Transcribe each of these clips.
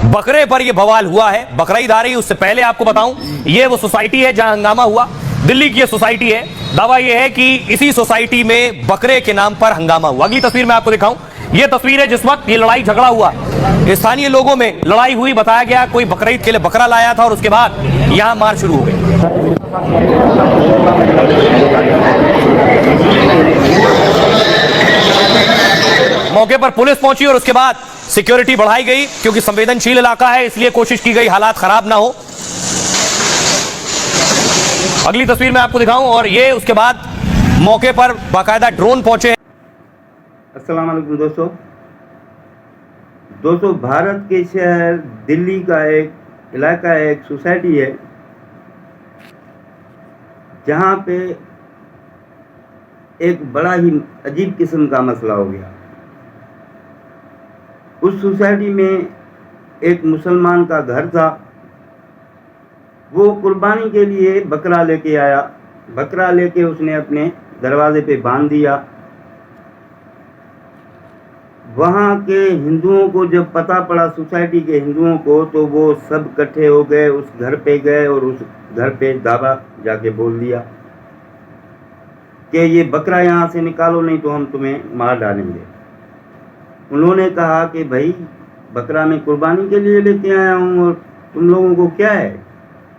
बकरे पर ये बवाल हुआ है, बकरा ईद आ रही है। उससे पहले आपको बताऊं, ये वो सोसाइटी है जहां हंगामा हुआ, दिल्ली की ये सोसाइटी है। दावा ये है कि इसी सोसाइटी में बकरे के नाम पर हंगामा हुआ। अगली तस्वीर मैं आपको दिखाऊं, ये तस्वीर है जिस वक्त ये लड़ाई झगड़ा हुआ, स्थानीय लोगों में लड़ाई हुई। बताया गया कोई बकरीद के लिए बकरा लाया था और उसके बाद यहां मार शुरू हो गई। मौके पर पुलिस पहुंची और उसके बाद सिक्योरिटी बढ़ाई गई, क्योंकि संवेदनशील इलाका है, इसलिए कोशिश की गई हालात खराब ना हो। अगली तस्वीर मैं आपको दिखाऊं, और ये उसके बाद मौके पर बाकायदा ड्रोन पहुंचे। अस्सलाम वालेकुम दोस्तों, भारत के शहर दिल्ली का एक इलाका है, एक सोसाइटी है जहाँ पे एक बड़ा ही अजीब किस्म का मसला हो गया। उस सोसाइटी में एक मुसलमान का घर था, वो कुर्बानी के लिए बकरा लेके आया। बकरा लेके उसने अपने दरवाजे पे बांध दिया। वहाँ के हिंदुओं को जब पता पड़ा, सोसाइटी के हिंदुओं को, तो वो सब इकट्ठे हो गए, उस घर पे गए और उस घर पे दावा जाके बोल दिया कि ये बकरा यहाँ से निकालो, नहीं तो हम तुम्हें मार डालेंगे। उन्होंने कहा कि भाई बकरा मैं कुर्बानी के लिए लेके आया हूँ और तुम लोगों को क्या है।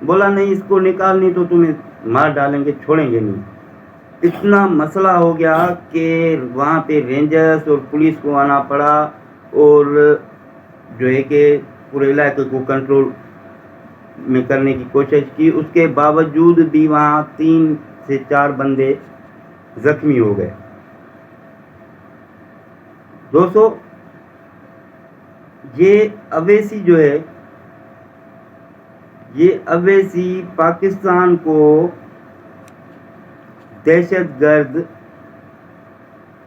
बोला नहीं, इसको निकाल, नहीं तो तुम्हें मार डालेंगे, छोड़ेंगे नहीं। इतना मसला हो गया कि वहाँ पे रेंजर्स और पुलिस को आना पड़ा और जो है कि पूरे इलाके को कंट्रोल में करने की कोशिश की। उसके बावजूद भी वहाँ 3 से 4 बंदे जख्मी हो गए। दोस्तों, ये अवैसी जो है, ये अवैसी पाकिस्तान को दहशतगर्द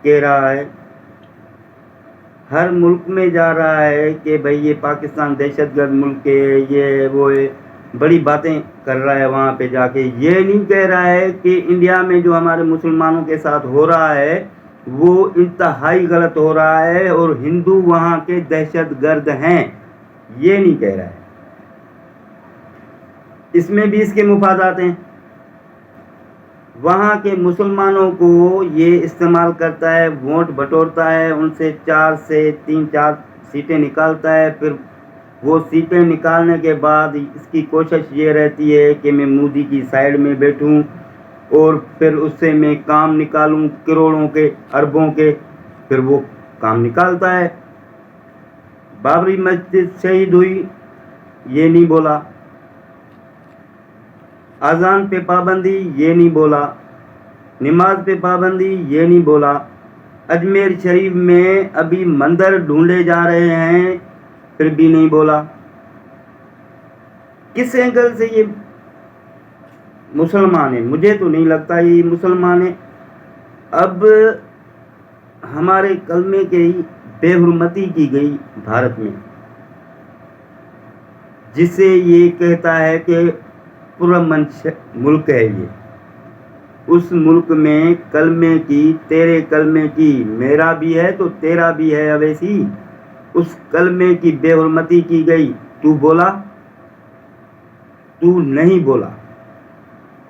कह रहा है। हर मुल्क में जा रहा है कि भाई ये पाकिस्तान दहशतगर्द मुल्क है, ये वो है, बड़ी बातें कर रहा है वहाँ पे जाके। ये नहीं कह रहा है कि इंडिया में जो हमारे मुसलमानों के साथ हो रहा है वो इंतहाई गलत हो रहा है और हिंदू वहाँ के दहशतगर्द हैं, ये नहीं कह रहा है। इसमें भी इसके मुफादात हैं। वहाँ के मुसलमानों को ये इस्तेमाल करता है, वोट बटोरता है, उनसे 4 से 3-4 सीटें निकालता है। फिर वो सीटें निकालने के बाद इसकी कोशिश ये रहती है कि मैं मोदी की साइड में बैठूं और फिर उससे मैं काम निकालूं, करोड़ों के, अरबों के। फिर वो काम निकालता है। बाबरी मस्जिद शहीद हुई, ये नहीं बोला। अजान पे पाबंदी, ये नहीं बोला। नमाज पे पाबंदी, ये नहीं बोला। अजमेर शरीफ में अभी मंदिर ढूंढे जा रहे हैं, फिर भी नहीं बोला। किस एंगल से ये मुसलमान है? मुझे तो नहीं लगता ये मुसलमान है। अब हमारे कलमे की बेहुरमती की गई भारत में, जिसे ये कहता है कि पुरअमन मुल्क है ये। उस मुल्क में कलमे की, तेरे कलमे की, मेरा भी है तो तेरा भी है अवैसी। उस कलमे की बेहुरमती की गई। तू बोला? तू नहीं बोला,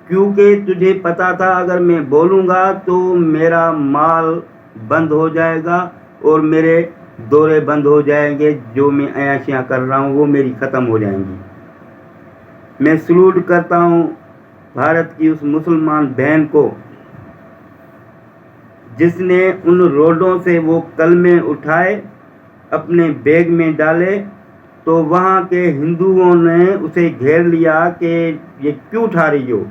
क्योंकि तुझे पता था अगर मैं बोलूँगा तो मेरा माल बंद हो जाएगा और मेरे दौरे बंद हो जाएंगे। जो मैं अयाशियाँ कर रहा हूँ वो मेरी ख़त्म हो जाएंगी। मैं सलूट करता हूँ भारत की उस मुसलमान बहन को जिसने उन रोडों से वो कलमे उठाए, अपने बैग में डाले, तो वहाँ के हिंदुओं ने उसे घेर लिया कि ये क्यों उठा रही हो।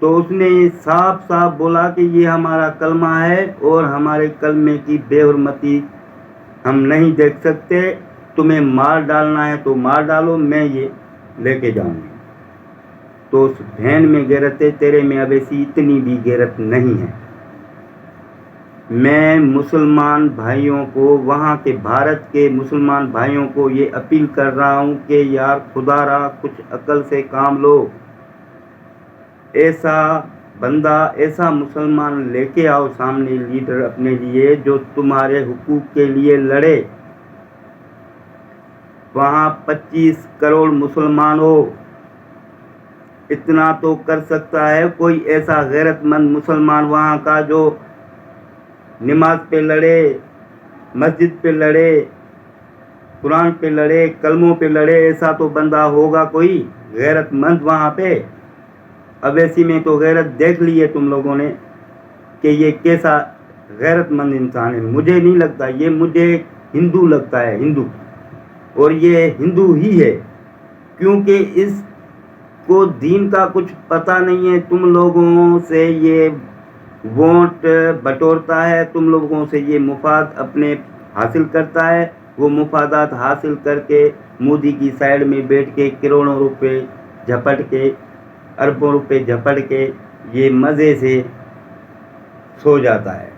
तो उसने साफ साफ बोला कि ये हमारा कलमा है और हमारे कलमे की बेहुरमती हम नहीं देख सकते। तुम्हें मार डालना है तो मार डालो, मैं ये लेके जाऊंगी। तो उस बहन में गैरत है, तेरे में अवैसी इतनी भी गैरत नहीं है। मैं मुसलमान भाइयों को, वहाँ के भारत के मुसलमान भाइयों को ये अपील कर रहा हूँ कि यार खुदारा कुछ अकल से काम लो। ऐसा बंदा, ऐसा मुसलमान लेके आओ सामने, लीडर अपने लिए, जो तुम्हारे हुकूक के लिए लड़े। وہاں 25 کروڑ مسلمان ہو، اتنا تو کر سکتا ہے کوئی ایسا غیرت مند مسلمان وہاں کا جو نماز پہ لڑے، مسجد پہ لڑے، قرآن پہ لڑے، کلموں پہ لڑے، ایسا تو بندہ ہوگا کوئی غیرت مند وہاں پہ۔ اویسی میں تو غیرت دیکھ لی ہے تم لوگوں نے کہ یہ کیسا غیرت مند انسان ہے۔ مجھے نہیں لگتا، یہ مجھے ہندو لگتا ہے، ہندو، اور یہ ہندو ہی ہے، کیونکہ اس کو دین کا کچھ پتہ نہیں ہے۔ تم لوگوں سے یہ ووٹ بٹورتا ہے، تم لوگوں سے یہ مفاد اپنے حاصل کرتا ہے، وہ مفادات حاصل کر کے مودی کی سائیڈ میں بیٹھ کے کروڑوں روپے جھپٹ کے، اربوں روپے جھپٹ کے یہ مزے سے سو جاتا ہے۔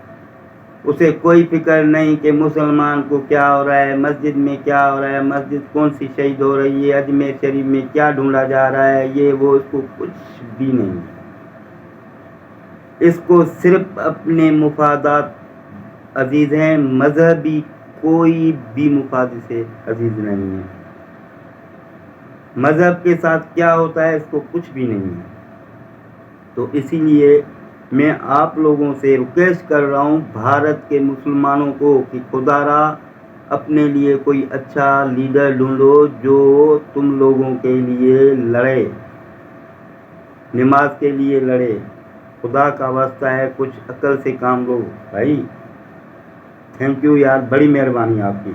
اسے کوئی فکر نہیں کہ مسلمان کو کیا ہو رہا ہے، مسجد میں کیا ہو رہا ہے، مسجد کون سی شہید ہو رہی ہے، اجمیر شریف میں کیا ڈھونڈا جا رہا ہے، یہ وہ، اس کو کچھ بھی نہیں۔ اس کو صرف اپنے مفادات عزیز ہیں، مذہبی کوئی بھی مفاد سے عزیز نہیں ہے۔ مذہب کے ساتھ کیا ہوتا ہے اس کو کچھ بھی نہیں ہے۔ تو اسی لیے میں آپ لوگوں سے ریکویسٹ کر رہا ہوں، بھارت کے مسلمانوں کو، کہ خدا را اپنے لیے کوئی اچھا لیڈر ڈھونڈو جو تم لوگوں کے لیے لڑے، نماز کے لیے لڑے۔ خدا کا واسطہ ہے کچھ عقل سے کام لو بھائی۔ تھینک یو یار، بڑی مہربانی آپ کی۔